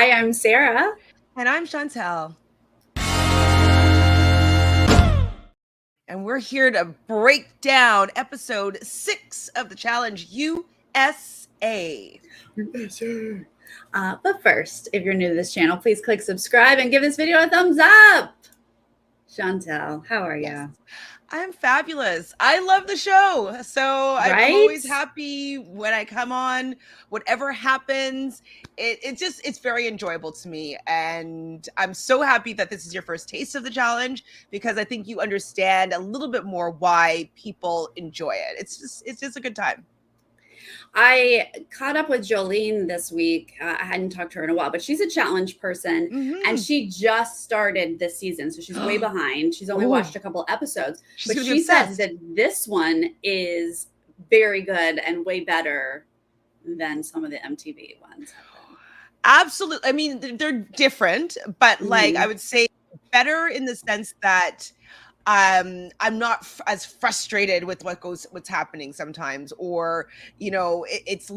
Hi, I'm Sarah. And I'm Chantele. And we're here to break down episode 6 of the challenge USA. But first, if you're new to this channel, please click subscribe and give this video a thumbs up. Chantele, how are you? I'm fabulous. I love the show. So I'm always happy when I come on. Whatever happens, it's very enjoyable to me. And I'm so happy that this is your first taste of the challenge because I think you understand a little bit more why people enjoy it. It's just a good time. I caught up with Jolene this week. I hadn't talked to her in a while, but she's a challenge person and she just started this season. So she's way behind. She's only watched a couple episodes, but she says that this one is very good and way better than some of the MTV ones. Absolutely. I mean, they're different, but like I would say better in the sense that I'm not as frustrated with what's happening sometimes, or it's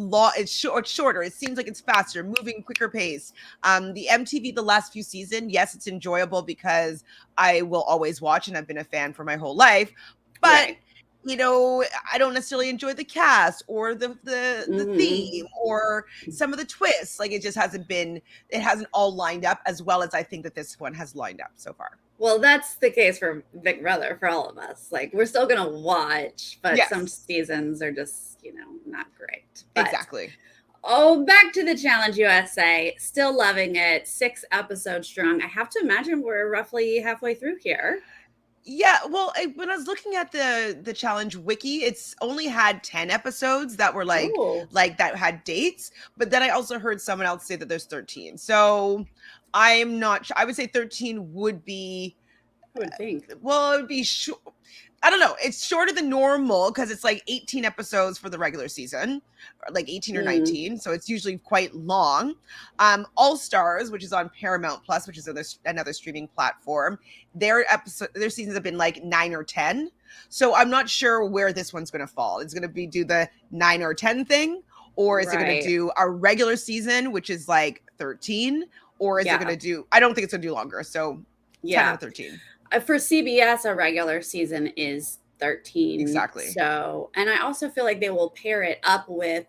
shorter. It seems like it's faster, moving quicker pace. The MTV the last few seasons, yes, it's enjoyable because I will always watch and I've been a fan for my whole life, but I don't necessarily enjoy the cast or the theme or some of the twists. Like it hasn't all lined up as well as I think that this one has lined up so far. Well, that's the case for Big Brother for all of us. Like we're still going to watch, but some seasons are just, not great. But, exactly. Oh, back to the Challenge USA. Still loving it. 6 episodes strong. I have to imagine we're roughly halfway through here. Yeah, well, when I was looking at the challenge wiki, it's only had 10 episodes that were like that had dates, but then I also heard someone else say that there's 13. So I'm not sure. I would say 13 would be, I would think. Well, it would be short. I don't know. It's shorter than normal because it's like 18 episodes for the regular season, or like 18 or 19. So it's usually quite long. All Stars, which is on Paramount Plus, which is another streaming platform, their seasons have been like 9 or 10. So I'm not sure where this one's going to fall. It's going to do the 9 or 10 thing, or is it going to do a regular season, which is like 13, or is it going to do? I don't think it's going to do longer. So 10 or 13. For CBS, a regular season is 13. Exactly. So, and I also feel like they will pair it up with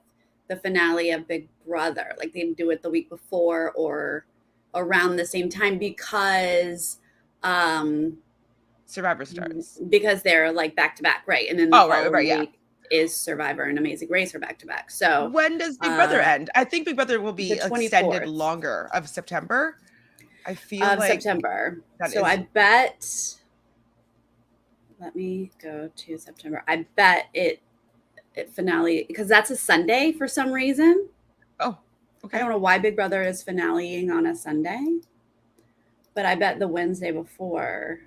the finale of Big Brother. Like they do it the week before or around the same time because Survivor starts. Because they're like back to back, right? And then the following week is Survivor and Amazing Race are back to back. So when does Big Brother end? I think Big Brother will be extended longer of September. I feel like September. So I bet, let me go to September. I bet it finale, because that's a Sunday for some reason. Oh, okay. I don't know why Big Brother is finaleing on a Sunday, but I bet the Wednesday before.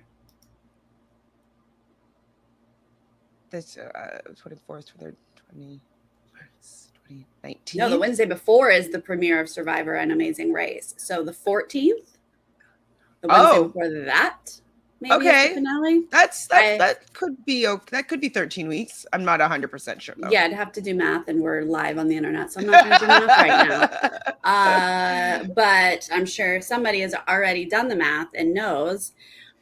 This 24th for their 2019. No, the Wednesday before is the premiere of Survivor and Amazing Race. So the 14th. The Wednesday before that, maybe is the finale. That could be 13 weeks. I'm not 100% sure though. Yeah, I'd have to do math, and we're live on the internet, so I'm not going to do math right now. But I'm sure somebody has already done the math and knows.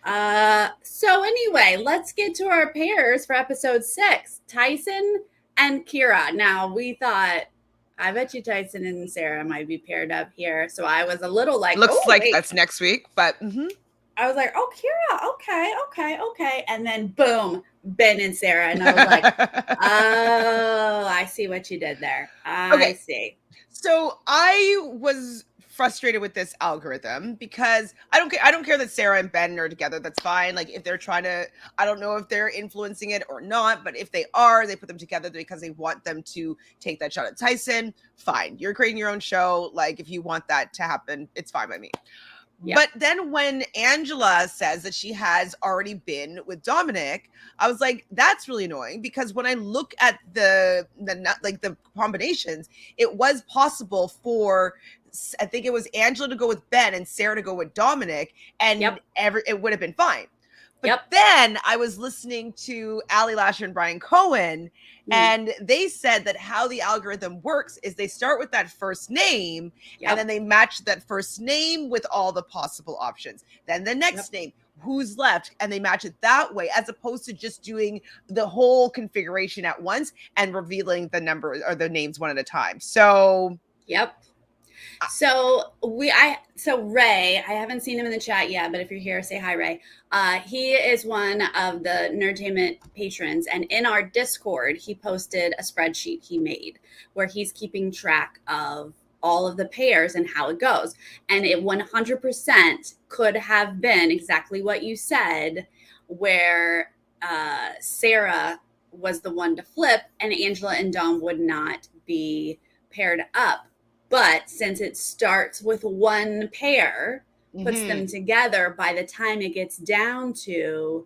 So anyway, let's get to our pairs for episode 6, Tyson and Kira. Now we thought, I bet you Tyson and Sarah might be paired up here. So I was a little like, looks like that's next week, but I was like, oh, Kira, okay. And then boom, Ben and Sarah. And I was like, oh, I see what you did there. I see. So I was frustrated with this algorithm because I don't care that Sarah and Ben are together. That's fine. Like if they're trying to, I don't know if they're influencing it or not, but if they are, they put them together because they want them to take that shot at Tyson. Fine. You're creating your own show. Like if you want that to happen, it's fine by me. Yeah. But then when Angela says that she has already been with Dominic, I was like, that's really annoying because when I look at the combinations, it was possible for, I think it was Angela to go with Ben and Sarah to go with Dominic, and it would have been fine. But then I was listening to Ali Lasher and Brian Cohen, and they said that how the algorithm works is they start with that first name, and then they match that first name with all the possible options. Then the next name, who's left, and they match it that way, as opposed to just doing the whole configuration at once and revealing the numbers or the names one at a time. So So Ray, I haven't seen him in the chat yet, but if you're here, say hi, Ray. He is one of the Nerdtainment patrons, and in our Discord, he posted a spreadsheet he made where he's keeping track of all of the pairs and how it goes. And it 100% could have been exactly what you said, where Sarah was the one to flip and Angela and Dom would not be paired up. But since it starts with one pair, puts them together, by the time it gets down to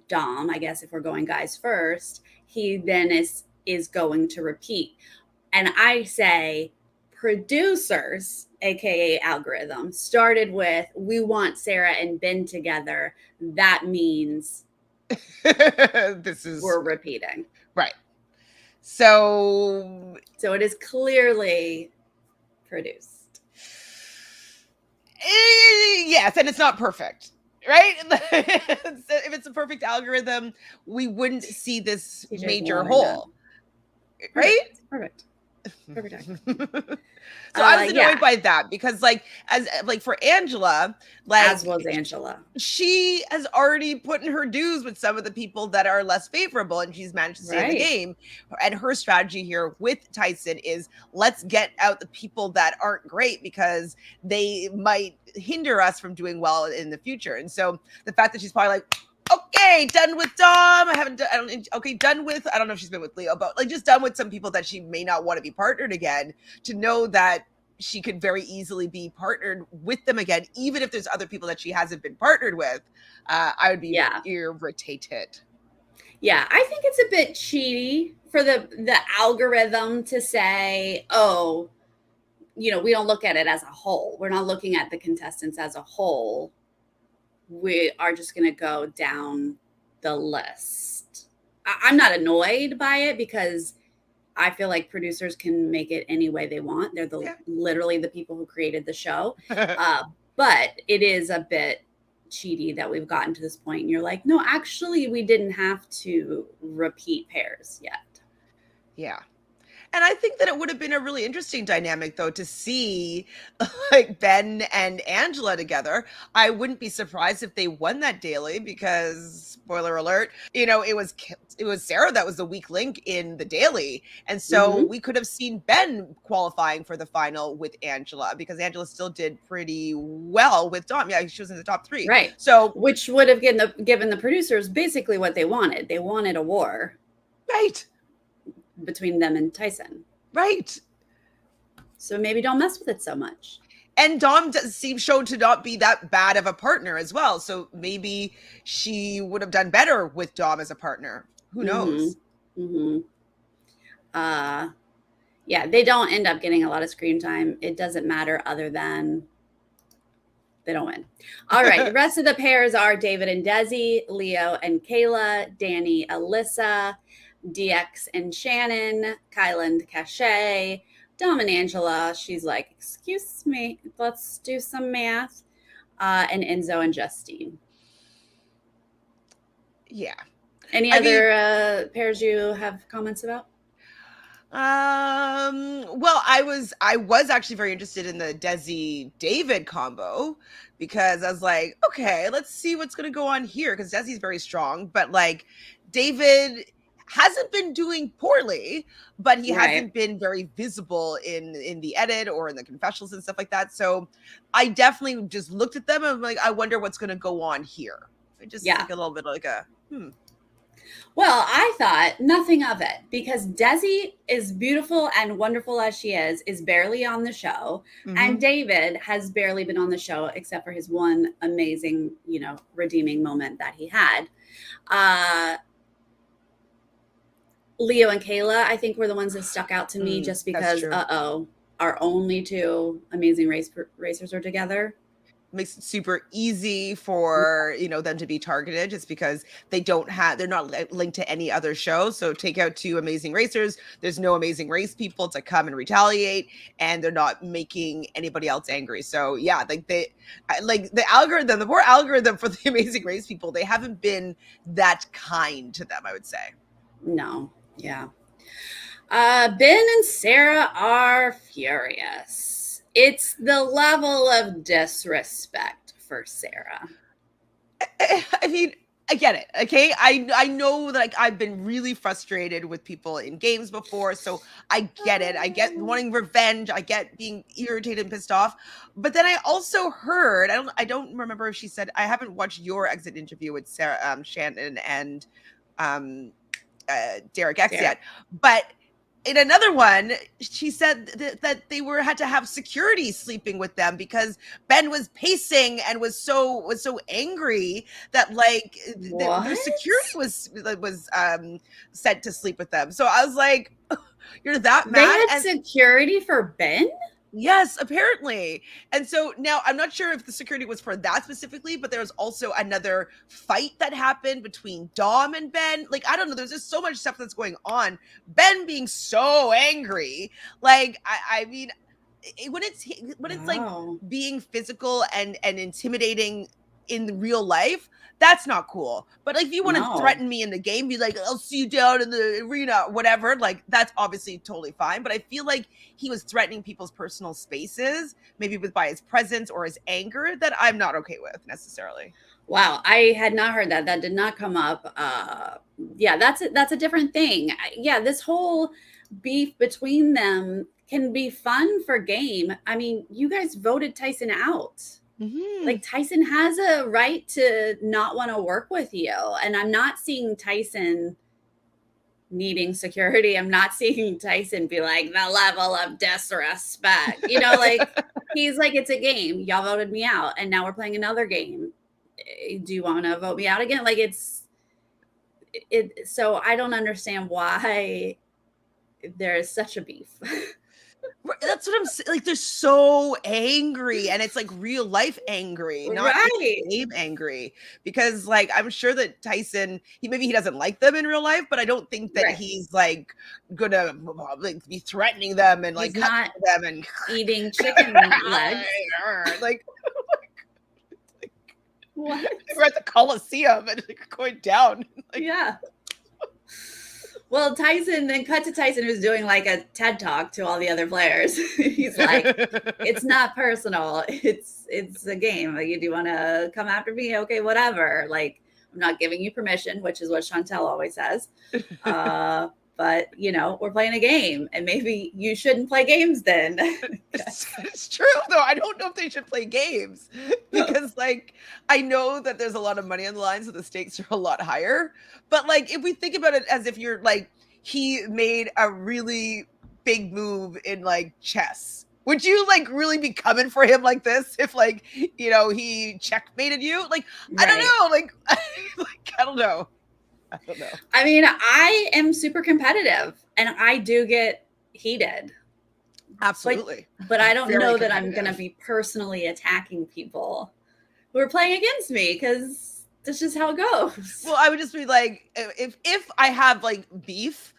Dom, I guess if we're going guys first, he then is going to repeat. And I say producers, aka algorithm, started with we want Sarah and Ben together. That means we're repeating. Right. So it is clearly produced. Yes, and it's not perfect, right? If it's a perfect algorithm, we wouldn't see this major hole, right? Perfect. So I was annoyed by that because as for Angela, as was Angela, she has already put in her dues with some of the people that are less favorable, and she's managed to stay in the game. And her strategy here with Tyson is let's get out the people that aren't great because they might hinder us from doing well in the future. And so the fact that she's probably like, okay, done with Dom. Done with, I don't know if she's been with Leo, but just done with some people that she may not want to be partnered again, to know that she could very easily be partnered with them again, even if there's other people that she hasn't been partnered with. I would be irritated. Yeah, I think it's a bit cheaty for the algorithm to say, oh, we don't look at it as a whole. We're not looking at the contestants as a whole. We are just going to go down the list. I'm not annoyed by it because I feel like producers can make it any way they want. They're literally the people who created the show. But it is a bit cheaty that we've gotten to this point. And you're like, no, actually, we didn't have to repeat pairs yet. Yeah. And I think that it would have been a really interesting dynamic, though, to see Ben and Angela together. I wouldn't be surprised if they won that daily because, spoiler alert, it was Sarah that was the weak link in the daily. And so we could have seen Ben qualifying for the final with Angela because Angela still did pretty well with Dom. Yeah, she was in the top 3. Right. So which would have given the producers basically what they wanted. They wanted a war. Right. Between them and Tyson. Right. So maybe don't mess with it so much. And Dom does seem shown to not be that bad of a partner as well. So maybe she would have done better with Dom as a partner. Who knows? Yeah, they don't end up getting a lot of screen time. It doesn't matter other than they don't win. All right. The rest of the pairs are David and Desi, Leo and Kayla, Danny, Alyssa, DX and Shannon, Kyla and Cachet, Dom and Angela. She's like, excuse me, let's do some math. And Enzo and Justine. Yeah. Any other pairs you have comments about? Well, I was actually very interested in the Desi David combo because I was like, okay, let's see what's going to go on here because Desi's very strong, but David hasn't been doing poorly, but he hasn't been very visible in the edit or in the confessionals and stuff like that. So I definitely just looked at them and I'm like, I wonder what's going to go on here. I just think a little bit like Well, I thought nothing of it because Desi, as beautiful and wonderful as she is barely on the show. And David has barely been on the show except for his one amazing, redeeming moment that he had. Leo and Kayla, I think, were the ones that stuck out to me just because, our only 2 amazing racers are together. makes it super easy for, you know, them to be targeted just because they're not linked to any other show. So take out two Amazing Racers, there's no Amazing Race people to come and retaliate, and they're not making anybody else angry. So yeah, like the algorithm, the more algorithm for the Amazing Race people, they haven't been that kind to them, I would say. No. Yeah. Ben and Sarah are furious. It's the level of disrespect for Sarah. I mean, I get it. Okay. I know that like I've been really frustrated with people in games before. So I get it. I get wanting revenge. I get being irritated and pissed off. But then I also heard, I don't remember if she said, I haven't watched your exit interview with Sarah, Shannon and Derek X yet. But in another one, she said that they had to have security sleeping with them because Ben was pacing and was so angry that like their security was sent to sleep with them. So I was like, you're that mad? They had security for Ben? Yes, apparently. And so now I'm not sure if the security was for that specifically, but there was also another fight that happened between Dom and Ben. Like, I don't know. There's just so much stuff that's going on. Ben being so angry. Like, I mean, when it's like being physical and intimidating in real life, that's not cool. But like if you want to threaten me in the game, be like, I'll see you down in the arena, whatever, like that's obviously totally fine. But I feel like he was threatening people's personal spaces, maybe by his presence or his anger, that I'm not okay with necessarily. Wow, I had not heard that. That did not come up. Yeah, that's a different thing. Yeah, this whole beef between them can be fun for game. I mean, you guys voted Tyson out. Mm-hmm. Like Tyson has a right to not want to work with you. And I'm not seeing Tyson needing security. I'm not seeing Tyson be like the level of disrespect. You know, like he's like, it's a game. Y'all voted me out. And now we're playing another game. Do you want to vote me out again? Like so I don't understand why there is such a beef. That's what I'm saying. Like they're so angry, and it's like real life angry, not game angry. Because like I'm sure that Tyson, he doesn't like them in real life, but I don't think that he's like gonna like be threatening them and like not them and eating chicken legs. Like what? We're at the Coliseum and like going down. Like, yeah. Well, Tyson, then cut to Tyson, who's doing like a TED talk to all the other players. He's like, it's not personal. It's a game. Like, do you want to come after me? Okay, whatever. Like, I'm not giving you permission, which is what Chantele always says. But, you know, we're playing a game, and maybe you shouldn't play games then. It's true, though. I don't know if they should play games because, like, I know that there's a lot of money on the line, so the stakes are a lot higher. But, like, if we think about it as if you're, like, he made a really big move in, like, chess, would you, like, really be coming for him like this if, like, you know, he checkmated you? Like, I don't know. Like, I don't know. I don't know. I mean, I am super competitive and I do get heated. Absolutely. But I don't know that I'm going to be personally attacking people who are playing against me because that's just how it goes. Well, I would just be like, if I have like beef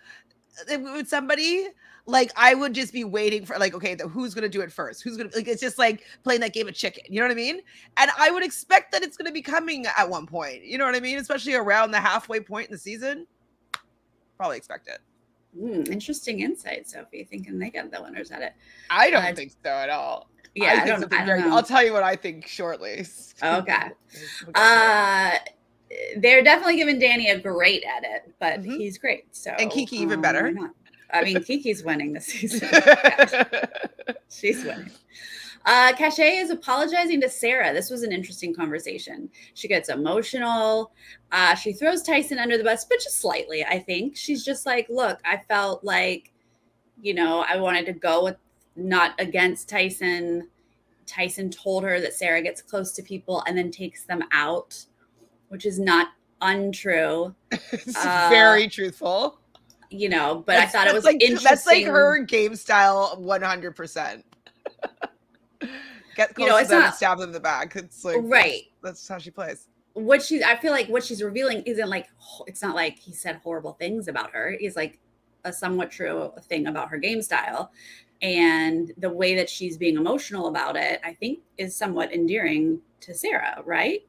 with somebody, like I would just be waiting for like, okay, who's going to do it first? Who's going to, like, it's just like playing that game of chicken. You know what I mean? And I would expect that it's going to be coming at one point. You know what I mean? Especially around the halfway point in the season. Probably expect it. Interesting insight, Sophie, thinking they got the winners at it. I don't think so at all. Yeah, I don't know. I'll tell you what I think shortly. Okay. They're definitely giving Danny a great edit, but he's great. So and Kiki even better. I mean, Kiki's winning this season. She's winning. Cachet is apologizing to Sarah. This was an interesting conversation. She gets emotional. She throws Tyson under the bus, but just slightly, I think. She's just like, look, I felt like, you know, I wanted to go with not against Tyson. Tyson told her that Sarah gets close to people and then takes them out, which is not untrue. It's very truthful. You know, but I thought it was like, interesting. That's like her game style 100%. Get you know, close to it's them and not stab them in the back. It's like right. that's how she plays. I feel like what she's revealing isn't like, it's not like he said horrible things about her. He's like a somewhat true thing about her game style. And the way that she's being emotional about it, I think is somewhat endearing to Sarah, right?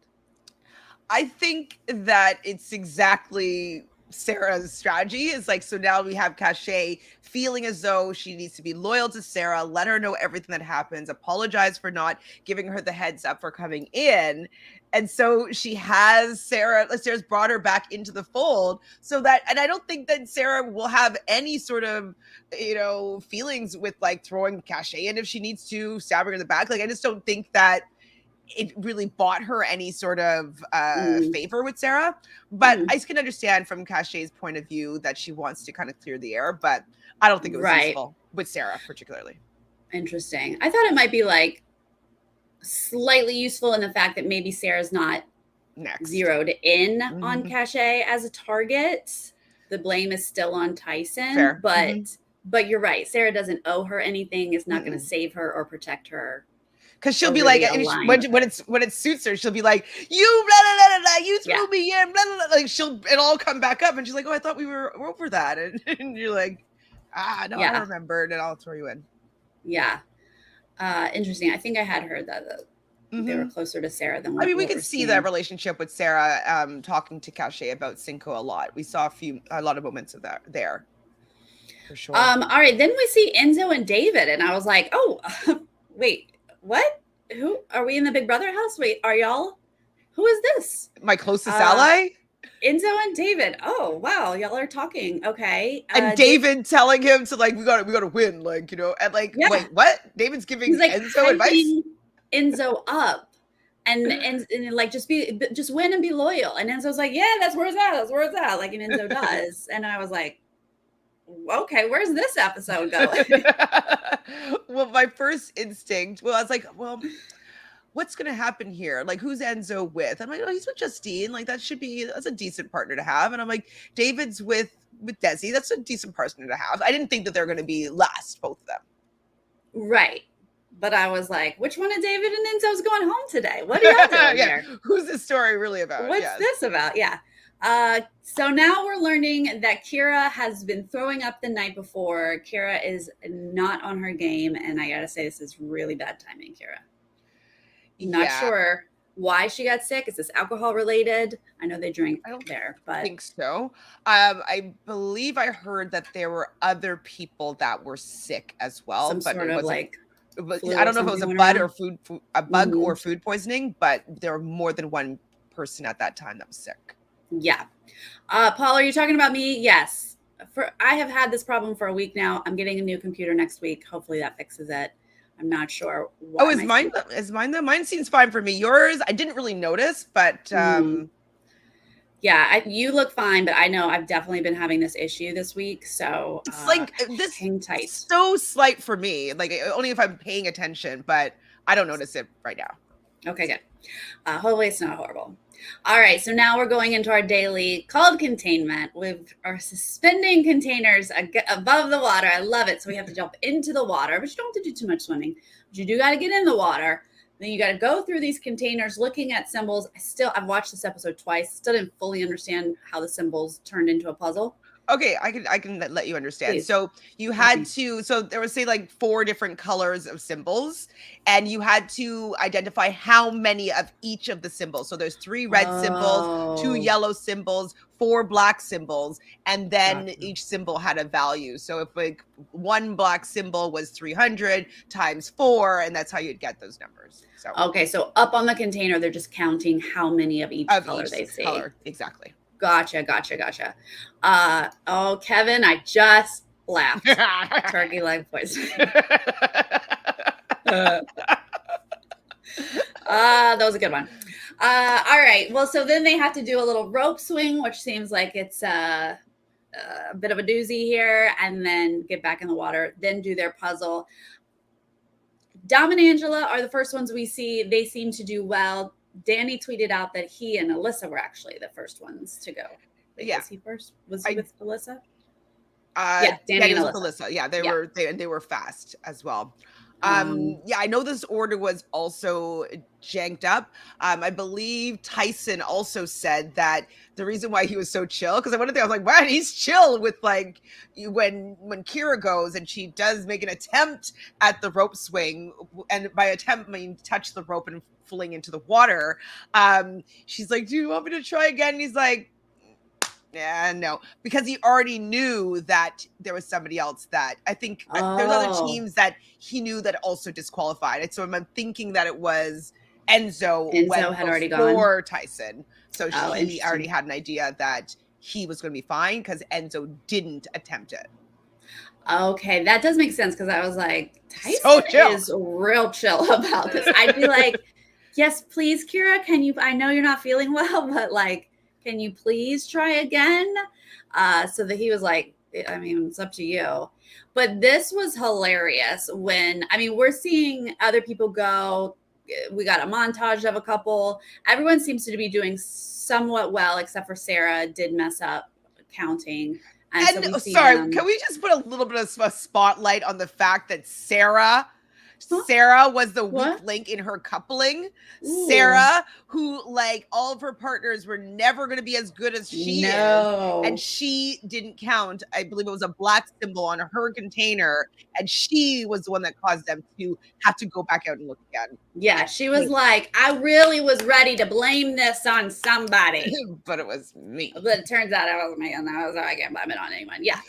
I think that it's exactly Sarah's strategy. Is like, so now we have Cachet feeling as though she needs to be loyal to Sarah, let her know everything that happens, apologize for not giving her the heads up for coming in. And so she has Sarah's brought her back into the fold so that, and I don't think that Sarah will have any sort of, feelings with like throwing Cachet in if she needs to, stab her in the back. Like, I just don't think that it really bought her any sort of Mm, favor with Sarah. But mm, I can understand from Cachet's point of view that she wants to kind of clear the air, but I don't think it was right. useful with Sarah particularly. Interesting. I thought it might be like slightly useful in the fact that maybe Sarah's not Next. zeroed in on Mm-hmm. Cachet as a target. The blame is still on Tyson, Fair. Mm-hmm. but you're right. Sarah doesn't owe her anything. Is not going to Mm-mm. save her or protect her Because she'll or be like, really and align when with when her. it's when it suits her, she'll be like, "You blah blah blah blah, you Yeah, threw me in blah blah blah." Like it'll all come back up, and she's like, "Oh, I thought we're over that," and you're like, no, I yeah, remembered, and I'll throw you in. yeah. Interesting. I think I had heard that they were Mm-hmm. closer to Sarah than I mean, we what could we're see that seeing. relationship with Sarah talking to Cachet about Cinco a lot. We saw a lot of moments of that there for sure. All right, then we see Enzo and David, and I was like, oh, wait, what? Who are we in the Big Brother house? Wait, are y'all? Who is this? My closest Uh, ally, Enzo and David. Oh, wow, y'all are talking. Okay. and David, David telling him to like, we gotta win, like and like, yeah, wait, what? David's he's giving like Enzo advice. hyping Enzo up. And like just win and be loyal. And Enzo's like, yeah, that's where it's at. That's where it's at. Like, and Enzo does. And I was like, okay, where's this episode going? Well, my first instinct, I was like, well, what's going to happen here? Like, who's Enzo with? I'm like, oh, he's with Justine. Like, that's a decent partner to have. And I'm like, David's with Desi. That's a decent partner to have. I didn't think that they're going to be last, both of them. Right. But I was like, which one of David and Enzo's going home today? What are y'all doing Yeah. here? Who's this story really about? What's Yes. this about? Yeah. So now we're learning that Kira has been throwing up the night before. Kira is not on her game. And I got to say, this is really bad timing, Kira. Not Yeah. sure why she got sick. Is this alcohol related? I know they drink there, but I think so. I believe I heard that there were other people that were sick as well, some but sort it of wasn't. like I flu or don't know if it was a something went bug around. or food poisoning, but there were more than one person at that time that was sick. Yeah. Paul, are you talking about me? Yes. I have had this problem for a week now. I'm getting a new computer next week. Hopefully that fixes it. I'm not sure why. Oh, is mine though? Mine seems fine for me. Yours, I didn't really notice, but yeah, you look fine, but I know I've definitely been having this issue this week. So it's like this hang tight. So slight for me, like only if I'm paying attention, but I don't notice it right now. Okay, good. Hopefully it's not horrible. All right, so now we're going into our daily called containment. We are suspending containers above the water. I love it. So we have to jump into the water, but you don't have to do too much swimming. But you do got to get in the water. Then you got to go through these containers looking at symbols. I've watched this episode twice. Still didn't fully understand how the symbols turned into a puzzle. Okay, I can let you understand. Please. So you had to, so there was say like 4 different colors of symbols, and you had to identify how many of each of the symbols. So there's 3 red symbols, 2 yellow symbols, 4 black symbols, and then each symbol had a value. So if like one black symbol was 300 times 4, and that's how you'd get those numbers. So okay, so up on the container, they're just counting how many of each color they see. Exactly. Gotcha. Oh, Kevin, I just laughed. Turkey leg poisoning. That was a good one. All right. Well, so then they have to do a little rope swing, which seems like it's a bit of a doozy here, and then get back in the water, then do their puzzle. Dom and Angela are the first ones we see. They seem to do well. Danny tweeted out that he and Alyssa were actually the first ones to go. Yeah. Was he first? Was he with Alyssa? Yeah, Danny and was Alyssa. with Alyssa. Yeah, they were fast as well. Yeah, I know this order was also janked up. I believe Tyson also said that the reason why he was so chill, because I went there, I was like, man, he's chill with like when Kira goes and she does make an attempt at the rope swing, and by attempt I mean touch the rope and falling into the water. She's like, do you want me to try again? And he's like, yeah, no, because he already knew that there was somebody else that I think there's other Oh, teams that he knew that also disqualified. And so I'm thinking that it was Enzo Enzo went had already gone. before Tyson. So Oh, he already interesting. had an idea that he was going to be fine because Enzo didn't attempt it. Okay, that does make sense because I was like, So Tyson chill. is real chill about this. I'd be like, yes, please, Kira, can you? I know you're not feeling well, but like, can you please try again? So that he was like, I mean, it's up to you. But this was hilarious when, I mean, we're seeing other people go. We got a montage of a couple. Everyone seems to be doing somewhat well, except for Sarah did mess up counting. And so And we see sorry, them. can we just put a little bit of a spotlight on the fact that Huh? Sarah was the weak What? link in her coupling. Ooh. Sarah, who like all of her partners were never going to be as good as she is, and No. she didn't count. I believe it was a black symbol on her container, and she was the one that caused them to have to go back out and look again. Yeah, she was like, I really was ready to blame this on somebody. But it was me. But it turns out I wasn't me, and I can't blame it on anyone. Yeah,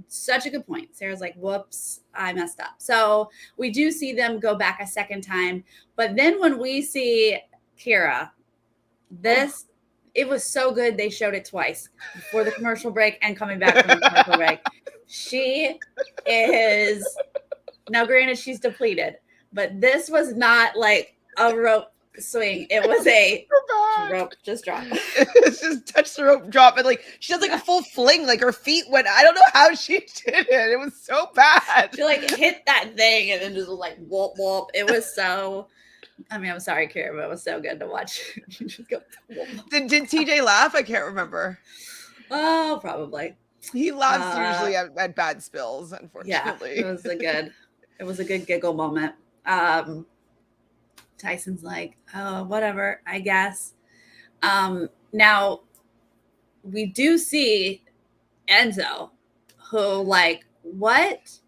such a good point. Sarah's like, whoops, I messed up. So we do see them go back a second time. But then when we see Kira, this, it was so good they showed it twice before the commercial break and coming back from the commercial break. She is, now granted, she's depleted, but this was not like a rope swing. It was a rope just drop. Just touch the rope, drop, and like she does like a full fling. Like her feet went. I don't know how she did it. It was so bad. She like hit that thing and then just like whoop whoop. It was so. I mean, I'm sorry, Kira, but it was so good to watch. Just go, whoop, whoop. Did TJ laugh? I can't remember. Oh, probably. He laughs usually at bad spills, unfortunately. Yeah, it was a good giggle moment. Tyson's like, oh, whatever, I guess. Now we do see Enzo, who like, what?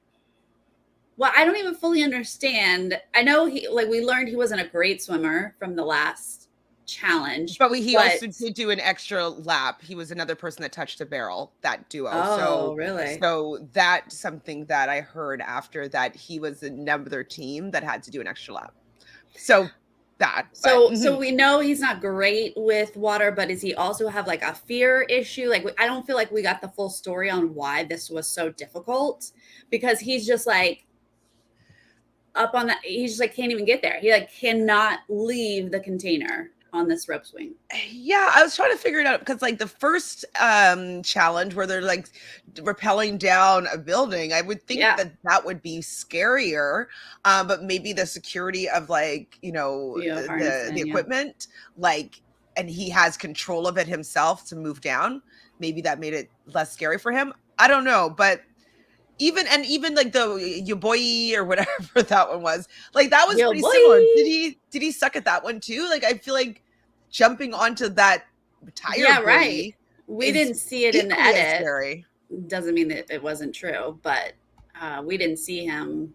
Well, I don't even fully understand. I know he, like, we learned he wasn't a great swimmer from the last challenge, But he also did do an extra lap. He was another person that touched a barrel, that duo. Oh, really? So that's something that I heard after that he was another team that had to do an extra lap. So that. So we know he's not great with water, but does he also have like a fear issue? Like, I don't feel like we got the full story on why this was so difficult, because he's just like up on that. He's just like, can't even get there. He like cannot leave the container on this rope swing. Yeah, I was trying to figure it out because like the first challenge where they're like rappelling down a building, I would think that would be scarier, but maybe the security of like, you know, the equipment, like, and he has control of it himself to move down, maybe that made it less scary for him. I don't know, but even like the your boy or whatever that one was, like that was pretty similar. Did he suck at that one too? Like I feel like jumping onto that tire right. We didn't see it in the edit. Scary. Doesn't mean that it wasn't true, but we didn't see him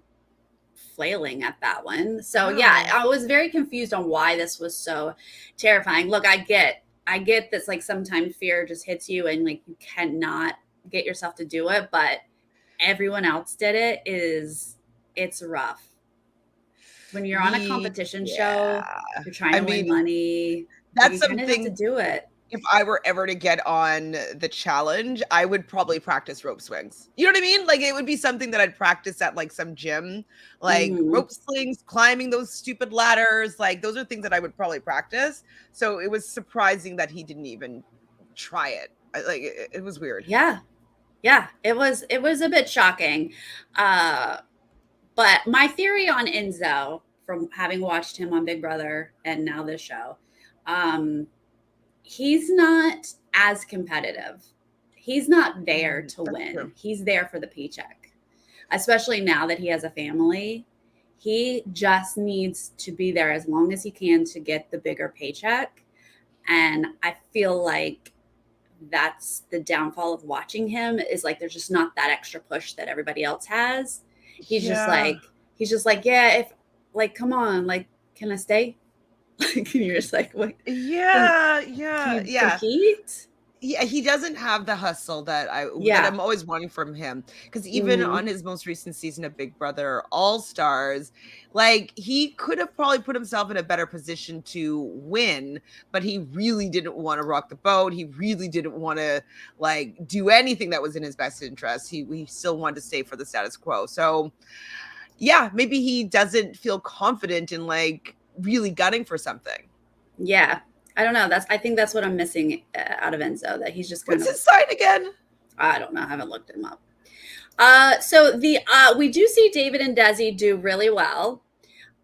flailing at that one. So yeah, I was very confused on why this was so terrifying. Look, I get this, like sometimes fear just hits you and like you cannot get yourself to do it, but everyone else did it. It's rough when you're on a competition show, you're trying to win money. That's something have to do it. If I were ever to get on the challenge, I would probably practice rope swings. You know what I mean? Like it would be something that I'd practice at like some gym, like rope swings, climbing those stupid ladders. Like those are things that I would probably practice. So it was surprising that he didn't even try it. Like it was weird. Yeah, it was a bit shocking. But my theory on Enzo, from having watched him on Big Brother and now this show, he's not as competitive. He's not there to win. True. He's there for the paycheck, especially now that he has a family. He just needs to be there as long as he can to get the bigger paycheck. And I feel like that's the downfall of watching him, is like there's just not that extra push that everybody else has. He's just Yeah. like, yeah, if like, come on, like, can I stay? Like, and you're just like, what? Yeah, Can yeah, you yeah. compete? Yeah, he doesn't have the hustle that Yeah. I'm always wanting from him. Because even Mm-hmm. on his most recent season of Big Brother All Stars, like he could have probably put himself in a better position to win, but he really didn't want to rock the boat. He really didn't want to like do anything that was in his best interest. He still wanted to stay for the status quo. So yeah, maybe he doesn't feel confident in like really gunning for something. Yeah. I don't know. I think that's what I'm missing out of Enzo, that he's just kind What's of, his sign again? I don't know. I haven't looked him up. So we do see David and Desi do really well.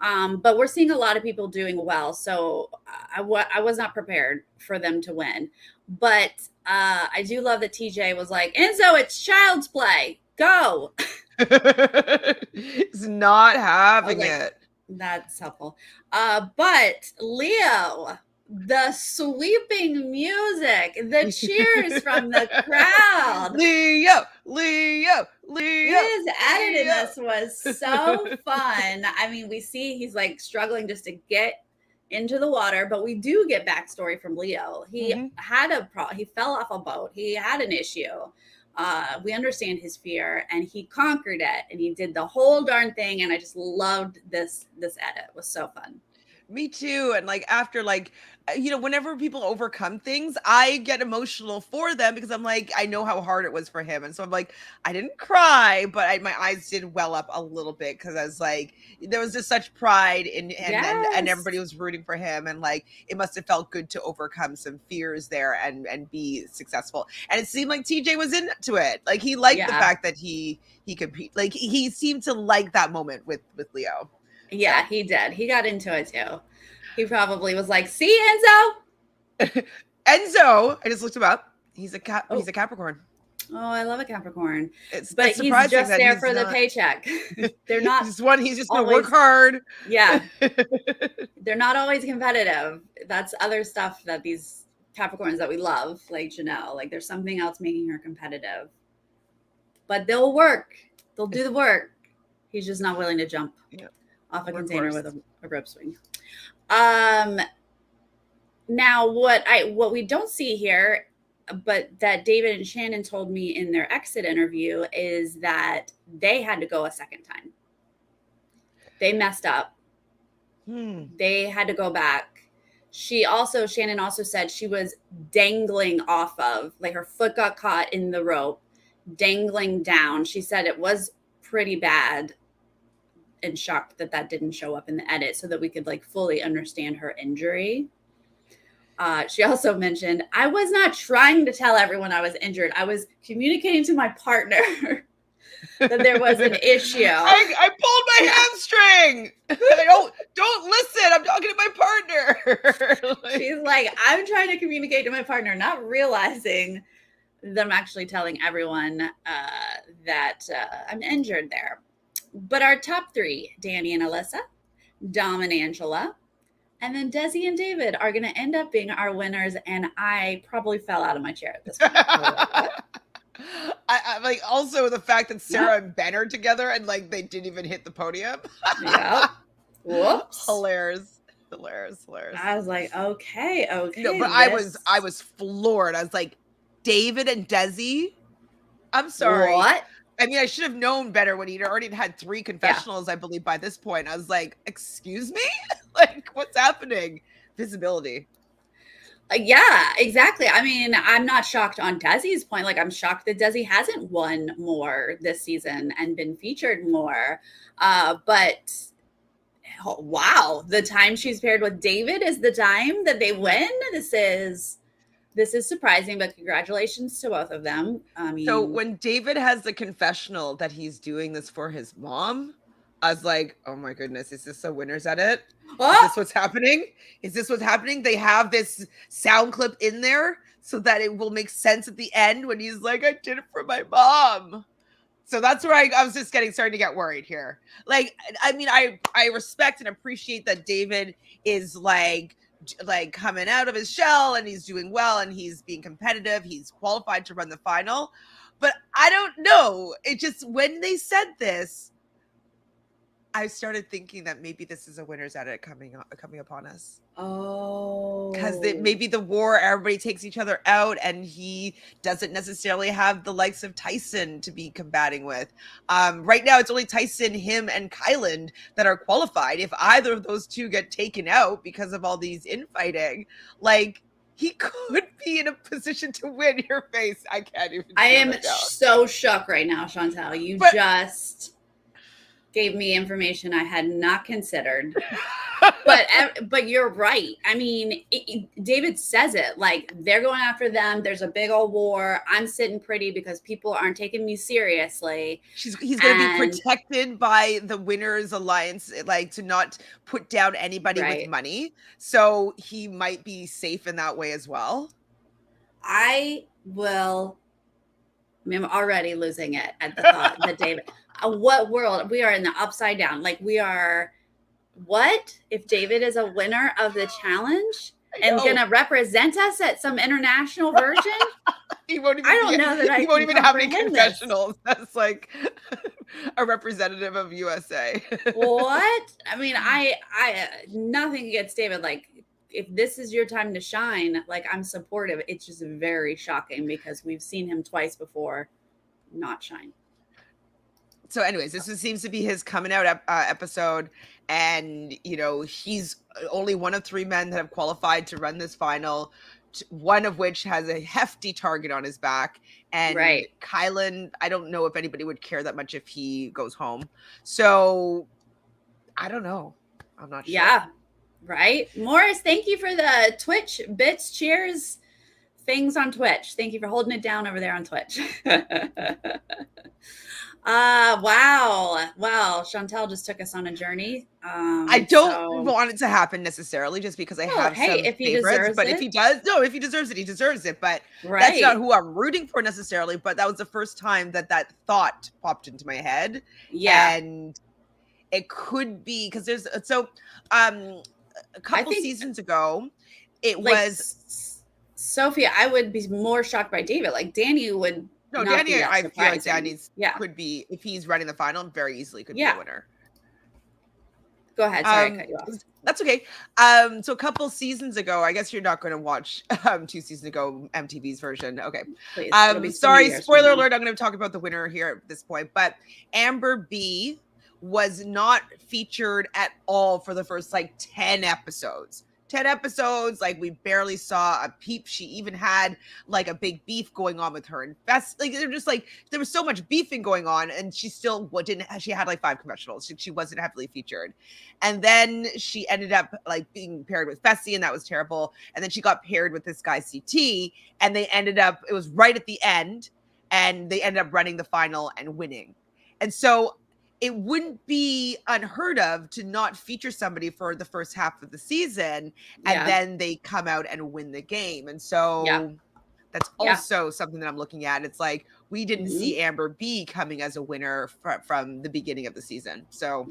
But we're seeing a lot of people doing well. So I was not prepared for them to win. But I do love that TJ was like, Enzo, it's child's play. Go. He's not I was having like, it. that's helpful. But Leo, the sweeping music, the cheers from the crowd, Leo, Leo, Leo. his editedness was so fun. I mean, we see he's like struggling just to get into the water, but we do get backstory from Leo. He had he fell off a boat. He had an issue. We understand his fear, and he conquered it, and he did the whole darn thing. And I just loved this edit. It was so fun. Me too. And like after like whenever people overcome things, I get emotional for them because I'm like, I know how hard it was for him. And so I'm like, I didn't cry, but my eyes did well up a little bit because I was like, there was just such pride in and everybody was rooting for him. And like it must have felt good to overcome some fears there and be successful. And it seemed like TJ was into it. Like he liked the fact that he compete. Like he seemed to like that moment with Leo. Yeah, he did. He got into it too. He probably was like, "See, Enzo." Enzo, I just looked him up. He's a Capricorn. Oh, I love a Capricorn. But he's just there for the paycheck. They're not. He's just gonna work hard. Yeah, they're not always competitive. That's other stuff that these Capricorns that we love, like Janelle. Like there's something else making her competitive. But they'll work. They'll do the work. He's just not willing to jump off a container with a rope swing. Now what we don't see here, but that David and Shannon told me in their exit interview, is that they had to go a second time. They messed up. They had to go back. Shannon also said she was dangling off of, like her foot got caught in the rope, dangling down. She said it was pretty bad, and shocked that didn't show up in the edit so that we could like fully understand her injury. She also mentioned, I was not trying to tell everyone I was injured. I was communicating to my partner that there was an issue. I pulled my hamstring. Don't listen. I'm talking to my partner. She's like, I'm trying to communicate to my partner, not realizing that I'm actually telling everyone that I'm injured there. But our top three, Danny and Alyssa, Dom and Angela, and then Desi and David are going to end up being our winners. And I probably fell out of my chair at this point. I like also the fact that Sarah and Ben are together and like they didn't even hit the podium. Whoops. Hilarious. I was like, okay. No, but I was floored. I was like, David and Desi. I'm sorry. What? I mean, I should have known better when he'd already had 3 confessionals, I believe, by this point. I was like, excuse me? Like, what's happening? Visibility. Yeah, exactly. I mean, I'm not shocked on Desi's point. Like, I'm shocked that Desi hasn't won more this season and been featured more. But wow, the time she's paired with David is the time that they win. This is surprising, but congratulations to both of them. I mean, so when David has the confessional that he's doing this for his mom, I was like, oh my goodness, is this a winner's edit? Is this what's happening? They have this sound clip in there so that it will make sense at the end when he's like, I did it for my mom. So that's where I was just starting to get worried here. Like, I mean, I respect and appreciate that David is like coming out of his shell and he's doing well and he's being competitive. He's qualified to run the final. But I don't know. It just, when they said this, I started thinking that maybe this is a winner's edit coming upon us. Oh, because maybe the war, everybody takes each other out, and he doesn't necessarily have the likes of Tyson to be combating with. Right now, it's only Tyson, him, and Kyland that are qualified. If either of those two get taken out because of all these infighting, like, he could be in a position to win. Your face, I can't even. I am so shook right now, Chantele. You just gave me information I had not considered. But you're right. I mean, David says it, like, they're going after them. There's a big old war. I'm sitting pretty because people aren't taking me seriously. He's going to be protected by the Winners Alliance, like, to not put down anybody with money. So he might be safe in that way as well. I'm already losing it at the thought that David, what world? We are in the upside down. Like, we are, what if David is a winner of the challenge and gonna represent us at some international version? He won't even he won't even have any confessionals. That's like a representative of USA. What? I mean, I nothing against David. Like, if this is your time to shine, like, I'm supportive. It's just very shocking because we've seen him twice before not shine. So anyways, this seems to be his coming out episode. And, you know, he's only one of 3 men that have qualified to run this final, one of which has a hefty target on his back. And Kylan, I don't know if anybody would care that much if he goes home. So I don't know. I'm not sure. Yeah, right. Morris, thank you for the Twitch bits, cheers, things on Twitch. Thank you for holding it down over there on Twitch. Wow. Chantele just took us on a journey. I don't want it to happen necessarily just because I have some if he favorites, but if he deserves it, he deserves it. But that's not who I'm rooting for necessarily. But that was the first time that thought popped into my head. Yeah. And it could be because there's a couple seasons ago, it was Sophia. I would be more shocked by David. Like, Danny would. No, Danny, I feel like Danny's could be, if he's running the final, very easily could be a winner. Go ahead. Sorry, I cut you off. That's okay. So a couple seasons ago, I guess you're not going to watch 2 seasons ago MTV's version. Okay. Please, sorry, spoiler alert. I'm going to talk about the winner here at this point. But Amber B was not featured at all for the first 10 episodes. 10 episodes, like, we barely saw a peep. She even had a big beef going on with her and Bess. Like, they're just there was so much beefing going on, and she still she had 5 confessionals. She wasn't heavily featured. And then she ended up being paired with Fessy, and that was terrible. And then she got paired with this guy CT, and they ended up, it was right at the end, and they ended up running the final and winning. And so it wouldn't be unheard of to not feature somebody for the first half of the season, and then they come out and win the game. And so that's also something that I'm looking at. It's like, we didn't see Amber B coming as a winner from the beginning of the season. So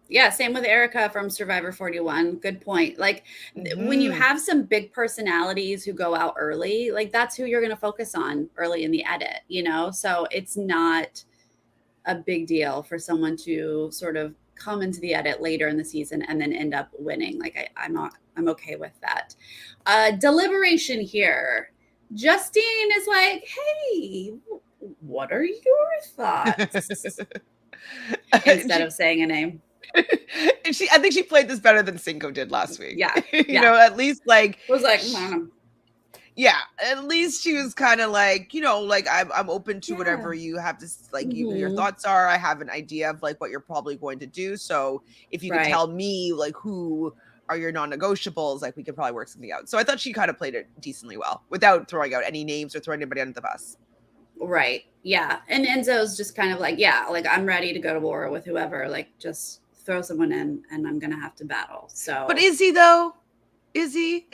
yeah, same with Erica from Survivor 41. Good point. Like, when you have some big personalities who go out early, that's who you're going to focus on early in the edit, you know? So it's not a big deal for someone to sort of come into the edit later in the season and then end up winning. I'm okay with that. Deliberation here. Justine is like, hey, what are your thoughts? Instead of saying a name. And I think she played this better than Cinco did last week. Yeah. You know, at least was yeah, at least she was kind of I'm open to whatever you have to your thoughts are. I have an idea of what you're probably going to do. So if you can tell me who are your non-negotiables, we could probably work something out. So I thought she kind of played it decently well without throwing out any names or throwing anybody under the bus. Right. Yeah. And Enzo's just kind of I'm ready to go to war with whoever. Just throw someone in and I'm gonna have to battle. So, but is he though? Is he?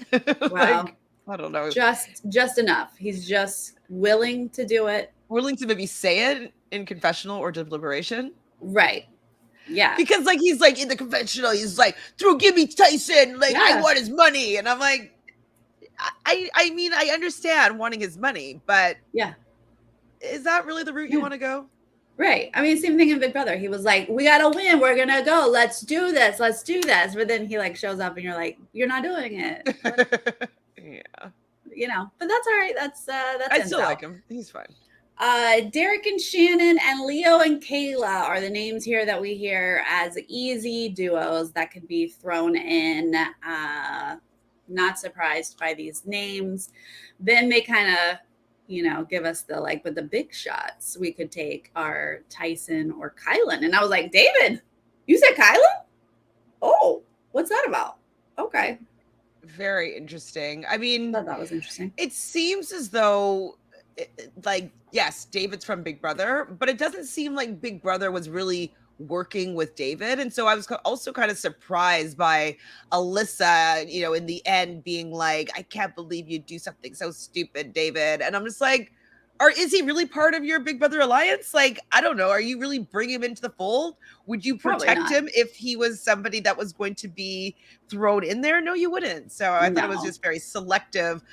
Well, I don't know. Just enough. He's just willing to do it. Willing to maybe say it. in confessional or deliberation. Right. Yeah. Because like he's like in the confessional, he's like, "Through, give me Tyson. Like I Yeah. want his money," and I'm like, I mean, I understand wanting his money, but Yeah. is that really the route you Yeah. want to go? Right. I mean, same thing in Big Brother. He was like, "We gotta win. We're gonna go. Let's do this. Let's do this." But then he like shows up, and you're like, "You're not doing it." Yeah, You know. But that's all right. That's I ends still out. like him. He's fine. Derek and Shannon and Leo and Kayla are the names here that we hear as easy duos that could be thrown in. Not surprised by these names. Then they kind of, give us the like, but the big shots we could take are Tyson or Kylan. And I was like, David, you said Kylan? Oh, what's that about? Okay. Very interesting. I mean, Thought that was interesting. it seems as though like yes, David's from Big Brother, but it doesn't seem like Big Brother was really working with David. And so I was also kind of surprised by Alyssa, in the end being like, "I can't believe you do something so stupid, David." And I'm just like, is he really part of your Big Brother alliance? Like, I don't know. Are you really bringing him into the fold? Would you Probably protect not. him if he was somebody that was going to be thrown in there? No, you wouldn't. So I thought it was No. just very selective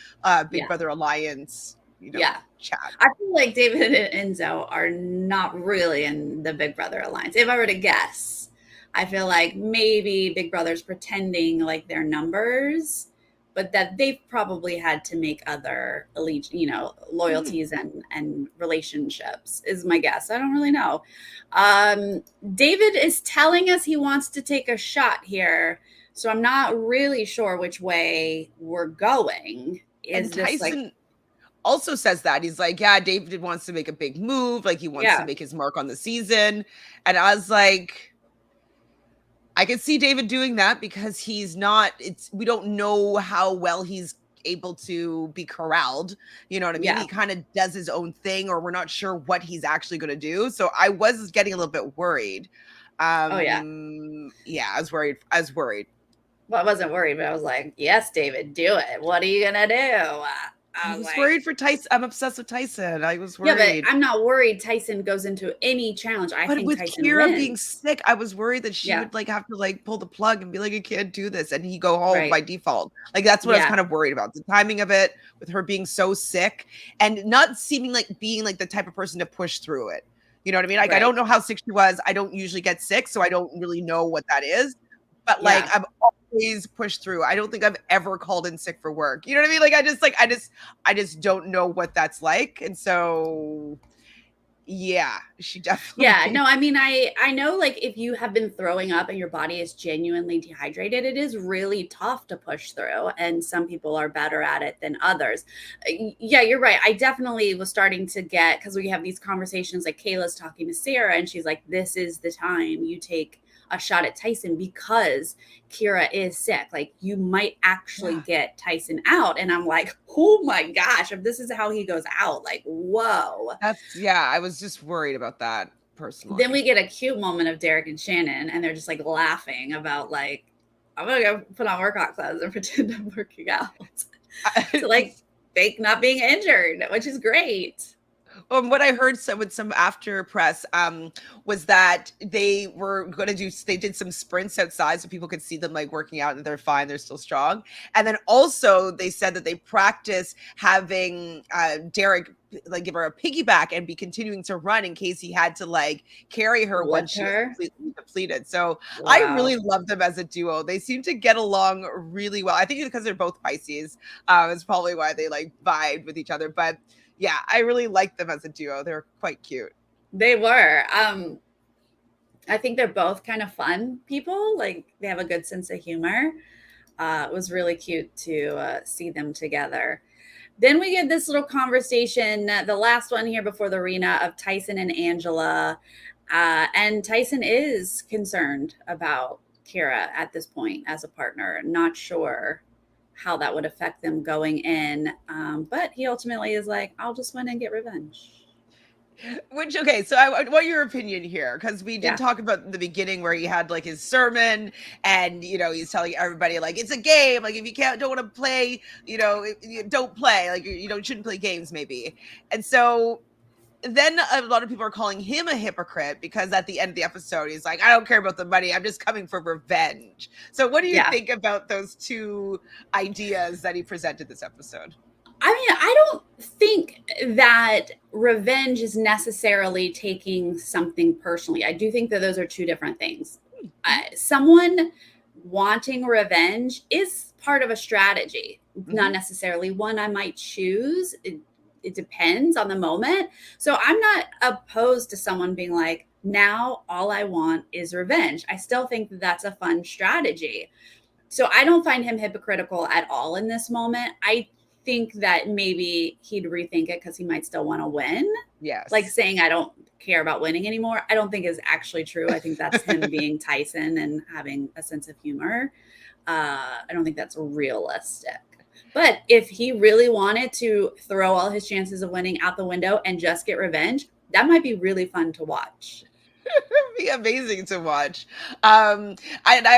Big Yeah. Brother alliance, Yeah. chat. I feel like David and Enzo are not really in the Big Brother alliance. If I were to guess, I feel like maybe Big Brother's pretending like they're numbers, but that they've probably had to make other loyalties and relationships is my guess. I don't really know. David is telling us he wants to take a shot here, so I'm not really sure which way we're going. Is And this like Tyson also says that he's like, yeah, David wants to make a big move, like he wants to make his mark on the season. And I was like, I could see David doing that because we don't know how well he's able to be corralled. You know what I mean? Yeah. He kind of does his own thing, or we're not sure what he's actually going to do. So I was getting a little bit worried. Oh yeah. Yeah, I was worried. Well, I wasn't worried, but I was like, yes, David, do it. What are you going to do? I was worried for Tyson. I'm obsessed with Tyson. I was worried. Yeah, but I'm not worried Tyson goes into any challenge. I think with Tyson Kira wins. being sick, I was worried that she would have to pull the plug and be like, "I can't do this," and he go home by default. Like that's what I was kind of worried about. The timing of it, with her being so sick and not seeming like being like the type of person to push through it. You know what I mean? Like I don't know how sick she was. I don't usually get sick, so I don't really know what that is. But like I've always pushed through. I don't think I've ever called in sick for work. You know what I mean? Like I just don't know what that's like. And so yeah, she definitely. Yeah, no, I mean, I know like if you have been throwing up and your body is genuinely dehydrated, it is really tough to push through. And some people are better at it than others. Yeah, you're right. I definitely was starting to get, because we have these conversations, like Kayla's talking to Sarah and she's like, this is the time you take a shot at Tyson because Kira is sick. Like you might actually get Tyson out. And I'm like, oh my gosh, if this is how he goes out, like, whoa. I was just worried about that personally. Then we get a cute moment of Derek and Shannon and they're just like laughing about like, I'm going to go put on workout clothes and pretend I'm working out. To like fake not being injured, which is great. What I heard with some after press was that they were going to they did some sprints outside so people could see them like working out and they're fine, they're still strong. And then also they said that they practice having Derek like give her a piggyback and be continuing to run in case he had to like carry her once she was completely depleted. So I really love them as a duo. They seem to get along really well. I think because they're both Pisces. It's probably why they like vibe with each other. But yeah, I really like them as a duo. They're quite cute. They were. I think they're both kind of fun people. Like they have a good sense of humor. It was really cute to see them together. Then we get this little conversation, the last one here before the arena, of Tyson and Angela. And Tyson is concerned about Kira at this point as a partner. Not sure how that would affect them going in. But he ultimately is like, I'll just win and get revenge. So I want your opinion here, because we did talk about the beginning where he had like his sermon and, he's telling everybody like, it's a game. Like if you don't want to play, you don't play, like you shouldn't play games maybe. And so then a lot of people are calling him a hypocrite because at the end of the episode, he's like, I don't care about the money. I'm just coming for revenge. So what do you think about those two ideas that he presented this episode? I mean, I don't think that revenge is necessarily taking something personally. I do think that those are two different things. Someone wanting revenge is part of a strategy, not necessarily one I might choose. It depends on the moment. So I'm not opposed to someone being like, now all I want is revenge. I still think that that's a fun strategy. So I don't find him hypocritical at all in this moment. I think that maybe he'd rethink it because he might still want to win. Yes. Like saying, I don't care about winning anymore, I don't think is actually true. I think that's him being Tyson and having a sense of humor. I don't think that's realistic. But if he really wanted to throw all his chances of winning out the window and just get revenge, that might be really fun to watch. Be amazing to watch. I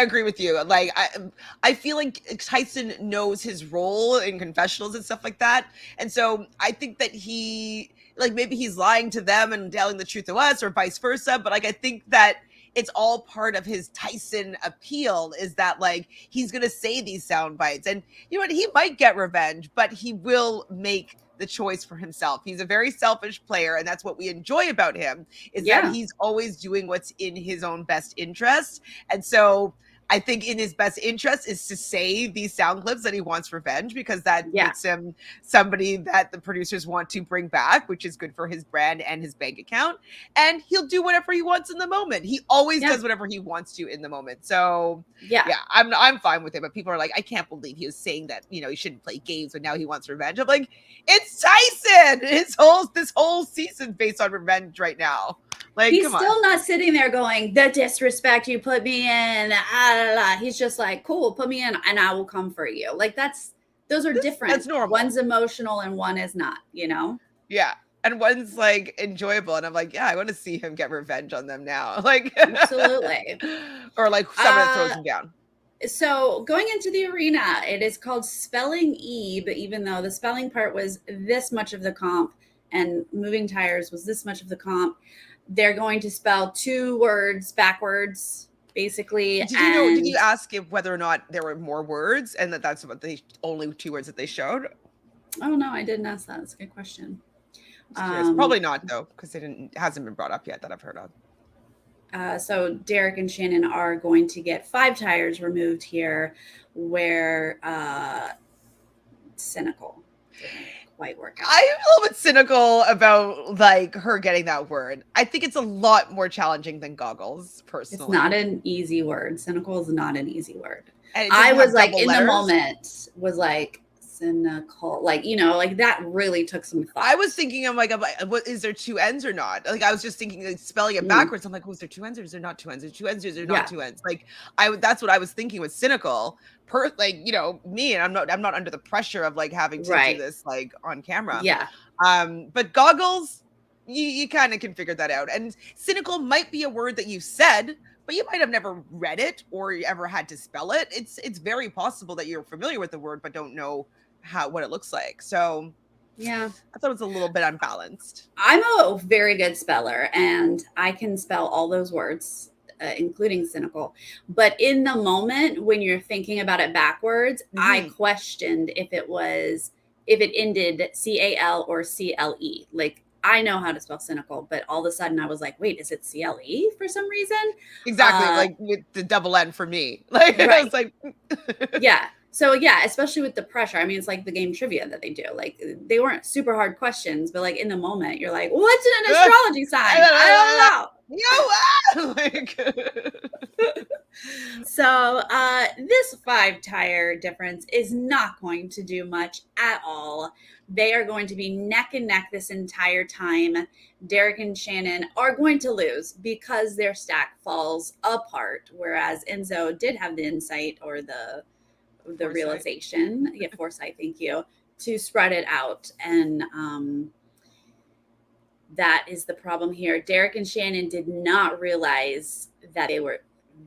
agree with you. Like I feel like Tyson knows his role in confessionals and stuff like that. And so I think that he, like, maybe he's lying to them and telling the truth to us or vice versa. But like, I think that it's all part of his Tyson appeal, is that like he's going to say these sound bites, and you know what, he might get revenge, but he will make the choice for himself. He's a very selfish player, and that's what we enjoy about him, is that he's always doing what's in his own best interest. And so I think in his best interest is to say these sound clips that he wants revenge, because that makes him somebody that the producers want to bring back, which is good for his brand and his bank account. And he'll do whatever he wants in the moment. He always does whatever he wants to in the moment. So I'm fine with it. But people are like, I can't believe he was saying that, you know, he shouldn't play games, but now he wants revenge. I'm like, it's Tyson. This whole season's based on revenge right now. Like, he's still not sitting there going, the disrespect you put me in. He's just like, cool, put me in and I will come for you. Like those are different. That's normal. One's emotional and one is not, you know? Yeah. And one's like enjoyable. And I'm like, yeah, I want to see him get revenge on them now. Like, absolutely. Or like someone that throws him down. So going into the arena, it is called Spelling Eve, even though the spelling part was this much of the comp and moving tires was this much of the comp. They're going to spell 2 words backwards, basically. Did you ask if whether or not there were more words, and that's what the only 2 words that they showed? Oh no, I didn't ask that. That's a good question. Probably not though, because it hasn't been brought up yet that I've heard of. So Derek and Shannon are going to get 5 tires removed here, where cynical didn't quite work out. I'm a little bit cynical about like her getting that word. I think it's a lot more challenging than goggles, personally. It's not an easy word. Cynical is not an easy word. I was like, in the moment, was like, cynical, like, you know, like that really took some thought. I was thinking, I'm like, what, is there 2 ends or not? Like, I was just thinking, like, spelling it backwards. I'm like, was there 2 ends or is there not 2 ends? Is there 2 ends or is there not 2 ends? Like, that's what I was thinking with cynical. Like, you know, me, and I'm not under the pressure of like having to do this like on camera. Yeah. But goggles, you kind of can figure that out. And cynical might be a word that you said, but you might have never read it or ever had to spell it. It's very possible that you're familiar with the word but don't know what it looks like. So yeah, I thought it was a little bit unbalanced. I'm a very good speller and I can spell all those words, including cynical. But in the moment when you're thinking about it backwards, I questioned if it ended CAL or CLE. Like, I know how to spell cynical, but all of a sudden I was like, wait, is it CLE for some reason? Exactly. Like with the double N for me. Like, I was like, yeah. So yeah, especially with the pressure. I mean, it's like the game trivia that they do. Like, they weren't super hard questions, but like in the moment, you're like, what's an astrology sign? I don't know. So this 5 tire difference is not going to do much at all. They are going to be neck and neck this entire time. Derek and Shannon are going to lose because their stack falls apart, whereas Enzo did have the insight or the foresight. Realization, foresight, thank you, to spread it out. And that is the problem here. Derek and Shannon did not realize that they were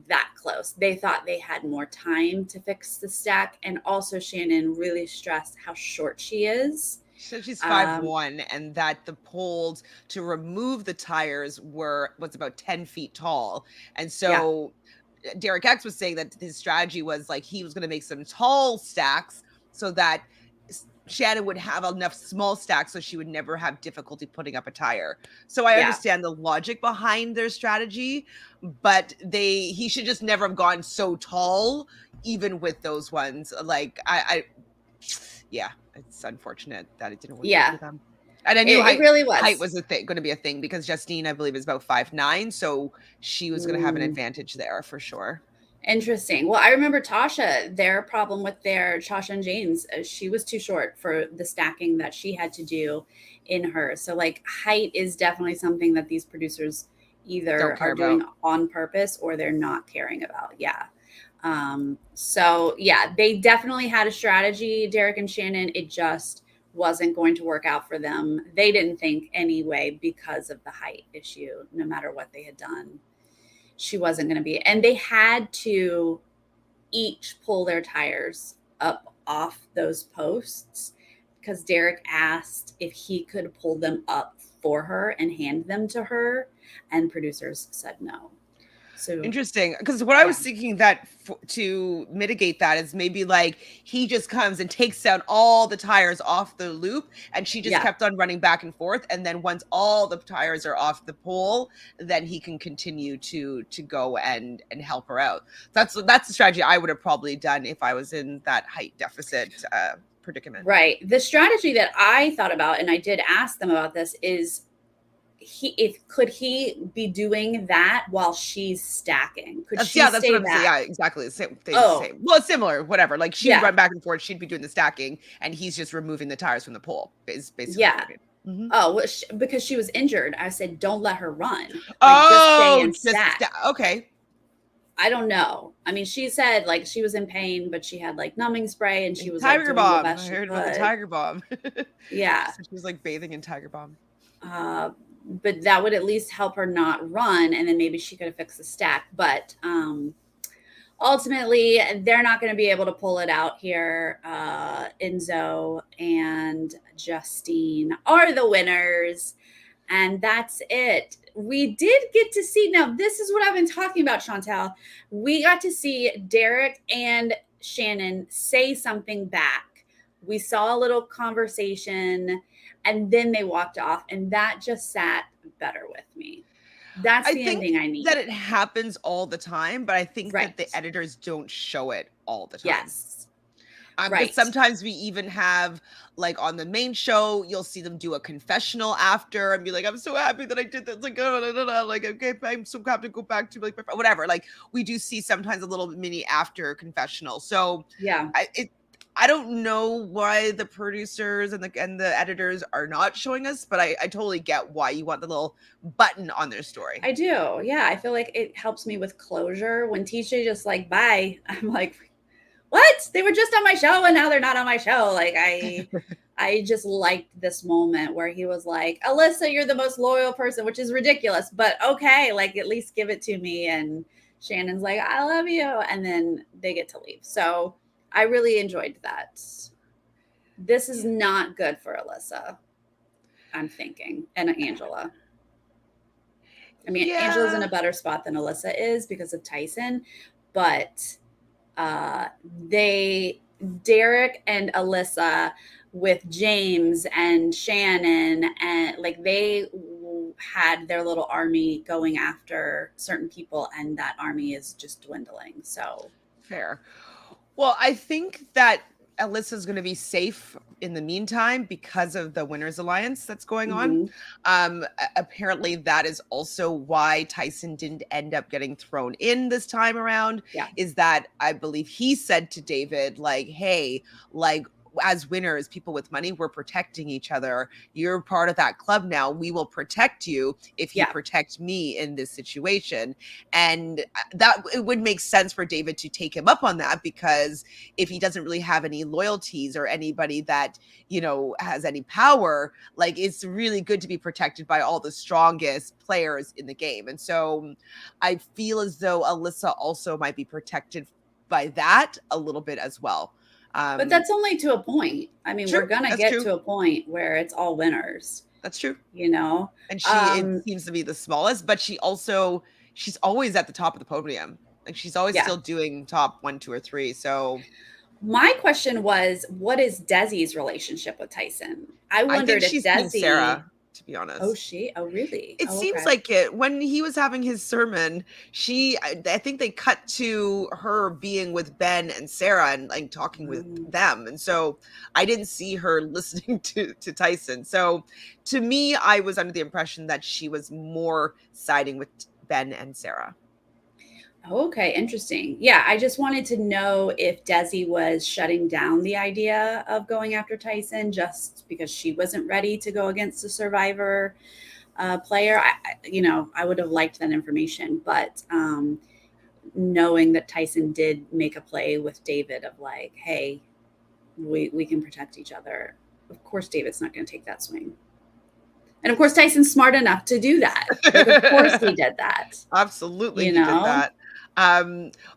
that close. They thought they had more time to fix the stack. And also Shannon really stressed how short she is. So she's Um, 5'1", and that the poles to remove the tires was about 10 feet tall. And yeah, so Derek X was saying that his strategy was like he was going to make some tall stacks so that Shannon would have enough small stacks so she would never have difficulty putting up a tire. So I yeah. understand the logic behind their strategy, but he should just never have gone so tall, even with those ones. Like yeah, it's unfortunate that it didn't work out Yeah, for them. And I knew it height really height was. was going to be a thing because Justine, I believe, is about 5'9", so she was going to have an Mm, advantage there for sure. interesting. Well, I remember Tasha, their problem with their Tasha and James, she was too short for the stacking that she had to do in her. So, like, height is definitely something that these producers Don't either care are doing about. on purpose or they're not caring about. Yeah. So yeah, they definitely had a strategy, Derek and Shannon. It just wasn't going to work out for them. They didn't think anyway because of the height issue, no matter what they had done. She wasn't going to be, and they had to each pull their tires up off those posts because Derek asked if he could pull them up for her and hand them to her, and producers said no. So Interesting, because what I yeah, was thinking that to mitigate that is maybe like he just comes and takes down all the tires off the loop, and she just yeah, kept on running back and forth, and then once all the tires are off the pole, then he can continue to go and help her out. That's the strategy I would have probably done if I was in that height deficit predicament. right. The strategy that I thought about, and I did ask them about this, is could he be doing that while she's stacking? Could she That's what stay I'm saying. Yeah, back? exactly. The same thing, Oh, same. Well, it's similar, whatever. Like she would yeah, run back and forth, she'd be doing the stacking, and he's just removing the tires from the pole. Is basically yeah. what it. Mhm. Oh, well, because she was injured. I said, don't let her run. Like, just stay Oh, and stack. okay. I don't know. I mean, she said like she was in pain, but she had like numbing spray and she was like Tiger doing the bomb. best I she heard about the could. tiger bomb. She Yeah. said she was like bathing in tiger bomb. Uh, but that would at least help her not run. And then maybe she could have fixed the stack. But ultimately, they're not going to be able to pull it out here. Enzo and Justine are the winners. And that's it. We did get to see, now, this is what I've been talking about, Chantele. We got to see Derek and Shannon say something back. We saw a little conversation and then they walked off, and that just sat better with me. That's I the think ending I that need. it happens all the time, but I think that the Right. editors don't show it all the time. Yes. Because Right. sometimes we even have, like, on the main show, you'll see them do a confessional after and be like, "I'm so happy that I did this." Like, "Oh, like, okay, I'm so happy to go back to like whatever." Like, we do see sometimes a little mini after confessional. So, Yeah. I it I don't know why the producers and the editors are not showing us, but I totally get why you want the little button on their story. I do. Yeah. I feel like it helps me with closure. When TJ just like, bye, I'm like, what? They were just on my show and now they're not on my show. Like I just liked this moment where he was like, Alyssa, you're the most loyal person, which is ridiculous, but okay, like at least give it to me. And Shannon's like, I love you. And then they get to leave. So I really enjoyed that. This is Yeah. not good for Alyssa, I'm thinking, and Angela. I mean, Angela's in Yeah. a better spot than Alyssa is because of Tyson, but uh, they Derek and Alyssa with James and Shannon and like they had their little army going after certain people and that army is just dwindling. So, Fair. Well, I think that Alyssa's going to be safe in the meantime because of the Winners Alliance that's going on. mhm, Apparently, that is also why Tyson didn't end up getting thrown in this time around. yeah, Is that I believe he said to David, like, "Hey, like." As winners, people with money, we're protecting each other. You're part of that club now. We will protect you if you yeah, protect me in this situation. And that it would make sense for David to take him up on that because if he doesn't really have any loyalties or anybody that, has any power, like it's really good to be protected by all the strongest players in the game. And so I feel as though Alyssa also might be protected by that a little bit as well. But that's only to a point. I mean, True, we're gonna that's get true. to a point where it's all winners, That's true. you know? And it seems to be the smallest, but she's always at the top of the podium. Like she's always Yeah. still doing top 1, 2, or 3. So My question was, what is Desi's relationship with Tyson? I I think wondered if she's Team Desi. Sarah, to be honest. Oh, oh, really? It Oh, seems okay. like it. When he was having his sermon, I think they cut to her being with Ben and Sarah and like talking with them. And so I didn't see her listening to Tyson. So to me, I was under the impression that she was more siding with Ben and Sarah. Okay, interesting. Yeah, I just wanted to know if Desi was shutting down the idea of going after Tyson just because she wasn't ready to go against a Survivor player. I would have liked that information, but knowing that Tyson did make a play with David of like, hey, we can protect each other. Of course, David's not going to take that swing. And of course, Tyson's smart enough to do that. Like, of course, he did that. Absolutely, he did that.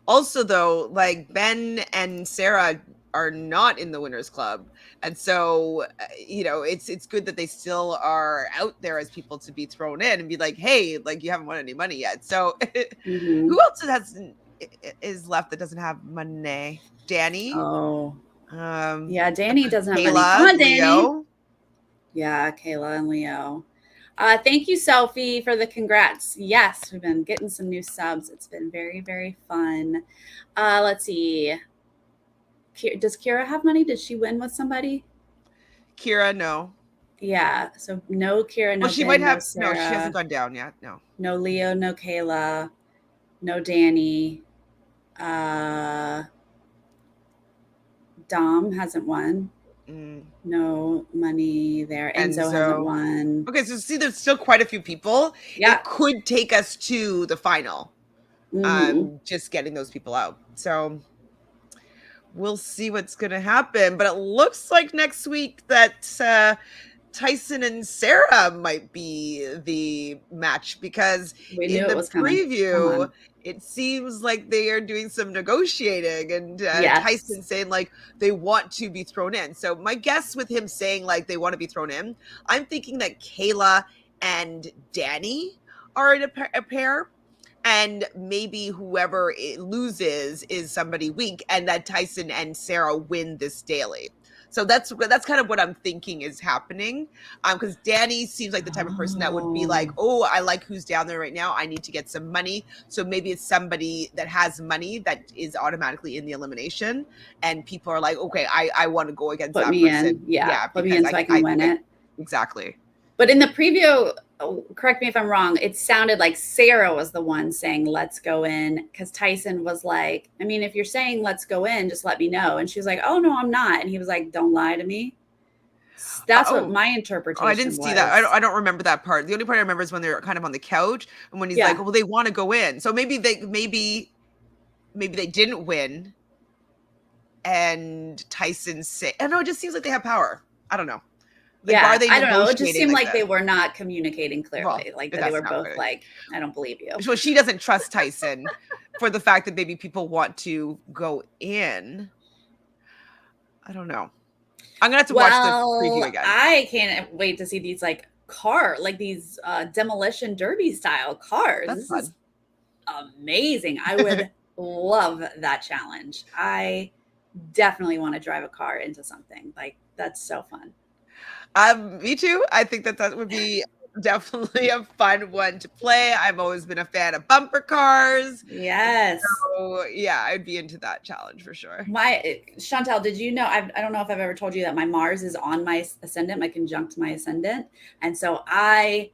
Also, though, like Ben and Sarah are not in the Winners Club, and so it's good that they still are out there as people to be thrown in and be like, hey, like you haven't won any money yet. So who else is left that doesn't have money? Danny. Oh, yeah, Danny doesn't have Kayla, money. Come on, Danny. Leo. Yeah, Kayla and Leo. Thank you, Sophie, for the congrats. Yes, we've been getting some new subs. It's been very, very fun. Let's see. Does Kira have money? Did she win with somebody? Kira, no. Yeah, so no Kira, no. Well, she Ben, might have. no Sarah, no, she hasn't gone down yet. No. No Leo, no Kayla, no Danny. Dom hasn't won. No money there. Enzo hasn't won. Okay, so see, there's still quite a few people. Yeah. It could take us to the final. Just getting those people out. So we'll see what's going to happen. But it looks like next week that Tyson and Sarah might be the match because in the preview, it seems like they are doing some negotiating and Tyson saying like they want to be thrown in. So my guess with him saying like they want to be thrown in, I'm thinking that Kayla and Danny are in a pair. And maybe whoever it loses is somebody weak, and that Tyson and Sarah win this daily. So that's kind of what I'm thinking is happening. Because Danny seems like the type of person that would be like, oh, I like who's down there right now. I need to get some money. So maybe it's somebody that has money that is automatically in the elimination. And people are like, okay, I want to go against that person. Put me in so I can win it. Exactly. But in the preview, correct me if I'm wrong, it sounded like Sarah was the one saying, let's go in. Because Tyson was like, I mean, if you're saying let's go in, just let me know. And she was like, oh, no, I'm not. And he was like, don't lie to me. That's what my interpretation was. I didn't see that. I don't remember that part. The only part I remember is when they're kind of on the couch and when he's like, well, they want to go in. So maybe they didn't win. And Tyson said, I don't know, it just seems like they have power. I don't know. Like, I don't know. It just seemed like they were not communicating clearly. Well, like that they were both like, I don't believe you. So she doesn't trust Tyson for the fact that maybe people want to go in. I don't know. I'm gonna have to watch the preview again. I can't wait to see these these demolition derby style cars. That's fun. Is amazing. I would love that challenge. I definitely want to drive a car into something. Like that's so fun. Me too. I think that would be definitely a fun one to play. I've always been a fan of bumper cars. Yes. So yeah, I'd be into that challenge for sure. Chantele, did you know? I don't know if I've ever told you that my Mars is on my ascendant, my conjunct my ascendant, and so I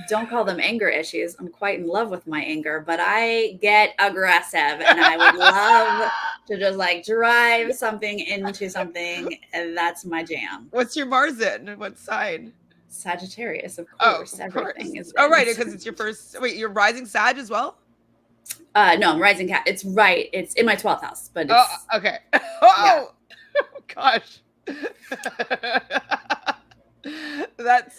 don't call them anger issues. I'm quite in love with my anger, but I get aggressive, and I would love to just like drive something into something, and that's my jam. What's your Mars in? What sign? Sagittarius, of course. Everything is. Oh, right, because it's your first. Wait, you're rising Sag as well? No, I'm rising Cat. It's right. It's in my 12th house, but it's, okay. Oh, yeah. Gosh. That's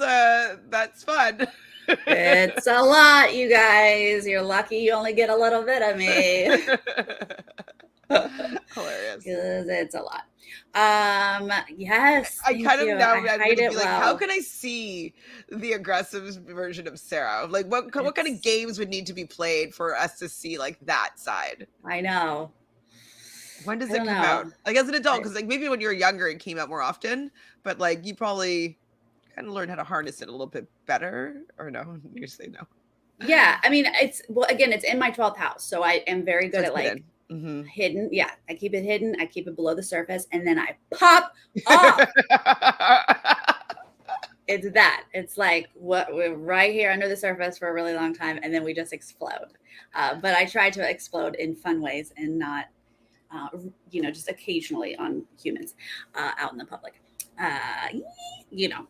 fun. It's a lot, you guys. You're lucky you only get a little bit of me. Hilarious. Because it's a lot. Yes, I thank kind of you. now I I'm hide gonna it be like, how well. can I see the aggressive version of Sarah? Like, what kind of It's, games would need to be played for us to see like that side? I know. When does I it don't come know. out? Like as an adult, I, because like maybe when you're younger, it came out more often, but like you probably kind of learned how to harness it a little bit better, or no? You say no. yeah, I mean, it's, well, again, it's in my 12th house. So I am very So good it's at like hidden. Mm-hmm. hidden. Yeah, I keep it hidden. I keep it below the surface and then I pop off. It's that. It's like what we're right here under the surface for a really long time and then we just explode. But I try to explode in fun ways and not, just occasionally on humans out in the public. Uh, you know.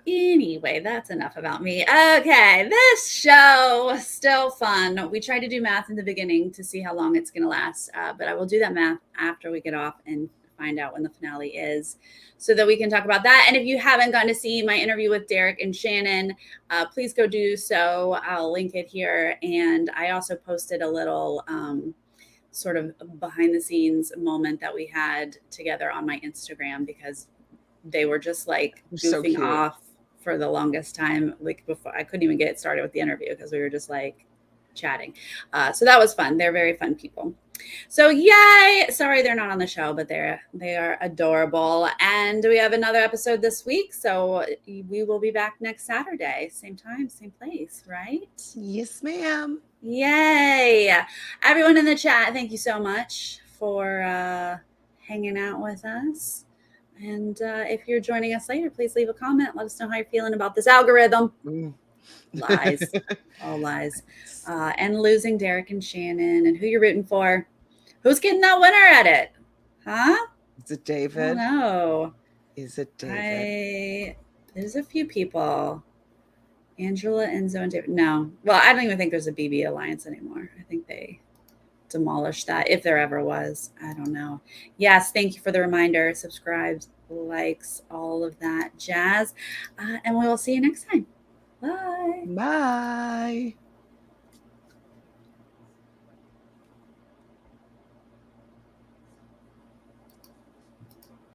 Anyway, that's enough about me. Okay, this show was still fun. We tried to do math in the beginning to see how long it's going to last, but I will do that math after we get off and find out when the finale is so that we can talk about that. And if you haven't gotten to see my interview with Derek and Shannon, please go do so. I'll link it here. And I also posted a little sort of behind the scenes moment that we had together on my Instagram because they were just like So goofing cute. off for the longest time. Like before I couldn't even get started with the interview because we were just like chatting. So that was fun. They're very fun people. So yay! Sorry they're not on the show, but they are adorable. And we have another episode this week. So we will be back next Saturday, same time, same place, right? Yes, ma'am. Yay! Everyone in the chat, thank you so much for hanging out with us. And if you're joining us later, please leave a comment. Let us know how you're feeling about this algorithm. Lies, all lies. And losing Derek and Shannon and who you're rooting for. Who's getting that winner at it? Huh? Is it I David? don't know. Is it David? There's a few people. Angela, Enzo, and David. No. Well, I don't even think there's a BB Alliance anymore. I think they demolished that if there ever was. I don't know. Yes, thank you for the reminder. Subscribe, likes, all of that jazz. And we will see you next time. Bye. Bye.